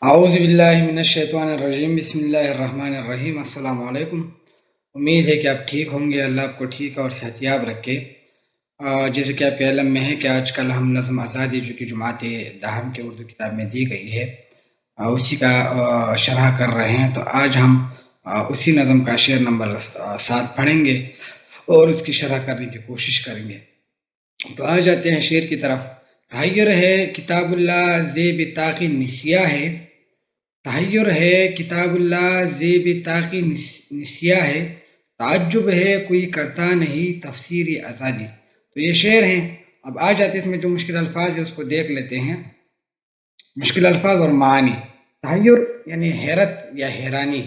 اعوذ باللہ من الشیطان الرجیم، بسم اللہ الرحمن الرحیم۔ السلام علیکم۔ امید ہے کہ آپ ٹھیک ہوں گے، اللہ آپ کو ٹھیک اور صحتیاب رکھے۔ جیسے کہ آپ کے علم میں ہے کہ آج کل ہم نظم آزادی جو کہ جماعت دہم کے اردو کتاب میں دی گئی ہے اسی کا شرح کر رہے ہیں۔ تو آج ہم اسی نظم کا شعر نمبر 7 پڑھیں گے اور اس کی شرح کرنے کی کوشش کریں گے۔ تو آ جاتے ہیں شعر کی طرف۔ تحیر ہے کتاب اللہ زیب طاقی نسیہ ہے، تحیر ہے کتاب اللہ زیب طاقی نسیہ ہے، تعجب ہے کوئی کرتا نہیں تفسیر آزادی۔ تو یہ شعر ہیں۔ اب آ جاتے ہیں اس میں جو مشکل الفاظ ہے اس کو دیکھ لیتے ہیں، مشکل الفاظ اور معانی۔ تحیر یعنی حیرت یا حیرانی،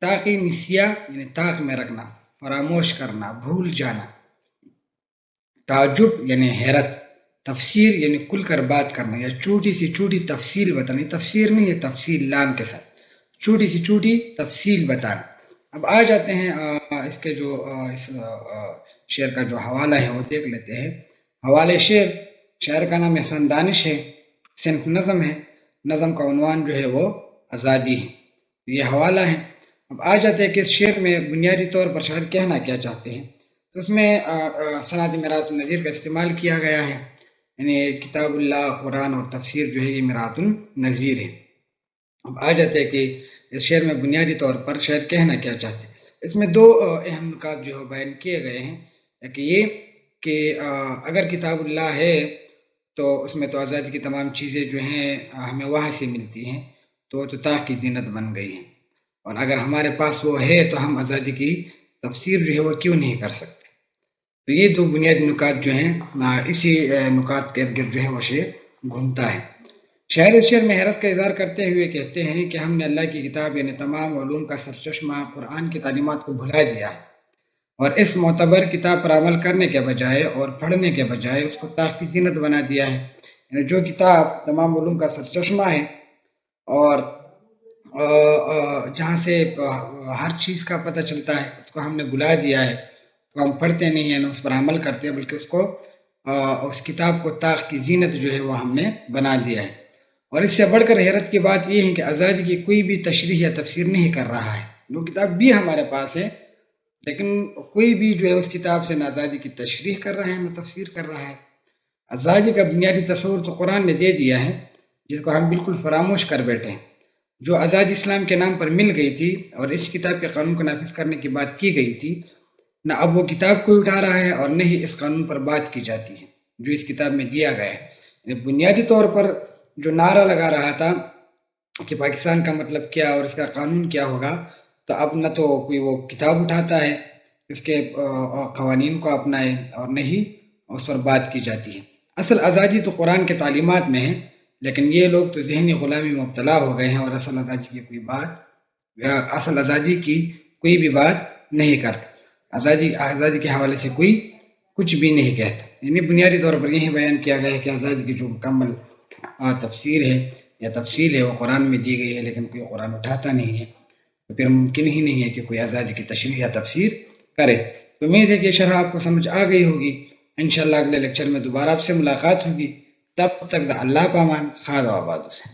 طاقی نسیہ یعنی طاق میں رکھنا، فراموش کرنا، بھول جانا، تعجب یعنی حیرت، تفسیر یعنی کھل کر بات کرنا یا چھوٹی سی چھوٹی تفصیل بتانا۔ تفسیر نہیں ہے، تفصیل لام کے ساتھ، چھوٹی سی چھوٹی تفصیل بتانا۔ اب آ جاتے ہیں اس کے جو اس شعر کا جو حوالہ ہے وہ دیکھ لیتے ہیں۔ حوالے شعر، شاعر کا نام احسان دانش ہے، صنف نظم ہے، نظم کا عنوان جو ہے وہ آزادی ہے، یہ حوالہ ہے۔ اب آ جاتے ہیں کہ اس شعر میں بنیادی طور پر شاعر کہنا کیا چاہتے ہیں۔ تو اس میں سند مرات النظیر کا استعمال کیا گیا ہے، یعنی کتاب اللہ، قرآن اور تفسیر جو ہے یہ مرات النظیر ہے۔ اب آ جاتے ہیں کہ اس شعر میں بنیادی طور پر شاعر کہنا کیا چاہتے ہیں۔ اس میں دو اہم نکات جو ہے بیان کیے گئے ہیں، کہ یہ کہ اگر کتاب اللہ ہے تو اس میں تو آزادی کی تمام چیزیں جو ہیں ہمیں وہاں سے ملتی ہیں، تو طاق کی زینت بن گئی ہیں، اور اگر ہمارے پاس وہ ہے تو ہم آزادی کی تفسیر جو ہے وہ کیوں نہیں کر سکتے۔ تو یہ دو بنیادی نکات جو ہیں اسی نکات کے ارد گرد جو ہے وہ شعر گھومتا ہے۔ شاعر اس شعر میں حیرت کا اظہار کرتے ہوئے کہتے ہیں کہ ہم نے اللہ کی کتاب یعنی تمام علوم کا سرچشمہ قرآن کی تعلیمات کو بھلا دیا ہے، اور اس معتبر کتاب پر عمل کرنے کے بجائے اور پڑھنے کے بجائے اس کو طاق کی زینت بنا دیا ہے۔ یعنی جو کتاب تمام علوم کا سرچشمہ ہے اور جہاں سے ہر چیز کا پتہ چلتا ہے، اس کو ہم نے بلا دیا ہے، تو ہم پڑھتے نہیں ہیں نہ اس پر عمل کرتے ہیں، بلکہ اس کتاب کو طاق کی زینت جو ہے وہ ہم نے بنا دیا ہے۔ اور اس سے بڑھ کر حیرت کی بات یہ ہے کہ آزادی کی کوئی بھی تشریح یا تفسیر نہیں کر رہا ہے۔ وہ کتاب بھی ہمارے پاس ہے، لیکن کوئی بھی جو ہے اس کتاب سے نہ آزادی کی تشریح کر رہا ہے نہ تفسیر کر رہا ہے۔ آزادی کا بنیادی تصور تو قرآن نے دے دیا ہے، جس کو ہم بالکل فراموش کر بیٹھے ہیں۔ جو آزادی اسلام کے نام پر مل گئی تھی اور اس کتاب کے قانون کو نافذ کرنے کی بات کی گئی تھی، نہ اب وہ کتاب کو اٹھا رہا ہے اور نہ ہی اس قانون پر بات کی جاتی ہے جو اس کتاب میں دیا گیا ہے۔ یعنی بنیادی طور پر جو نعرہ لگا رہا تھا کہ پاکستان کا مطلب کیا اور اس کا قانون کیا ہوگا، تو اب نہ تو کوئی وہ کتاب اٹھاتا ہے اس کے قوانین کو اپنائے اور نہ ہی اس پر بات کی جاتی ہے۔ اصل آزادی تو قرآن کے تعلیمات میں ہے، لیکن یہ لوگ تو ذہنی غلامی میں مبتلا ہو گئے ہیں اور اصل آزادی کی کوئی بھی بات نہیں کرتے، آزادی کے حوالے سے کوئی کچھ بھی نہیں کہتا۔ یعنی بنیادی طور پر یہی بیان کیا گیا ہے کہ آزادی کی جو مکمل تفسیر ہے یا تفصیل ہے وہ قرآن میں دی گئی ہے، لیکن کوئی قرآن اٹھاتا نہیں ہے، تو پھر ممکن ہی نہیں ہے کہ کوئی آزادی کی تشریح یا تفسیر کرے۔ تو امید ہے کہ شرح آپ کو سمجھ آ گئی ہوگی۔ انشاءاللہ اگلے لیکچر میں دوبارہ آپ سے ملاقات ہوگی، تب تک اللہ پامان، خدا و آباد سے۔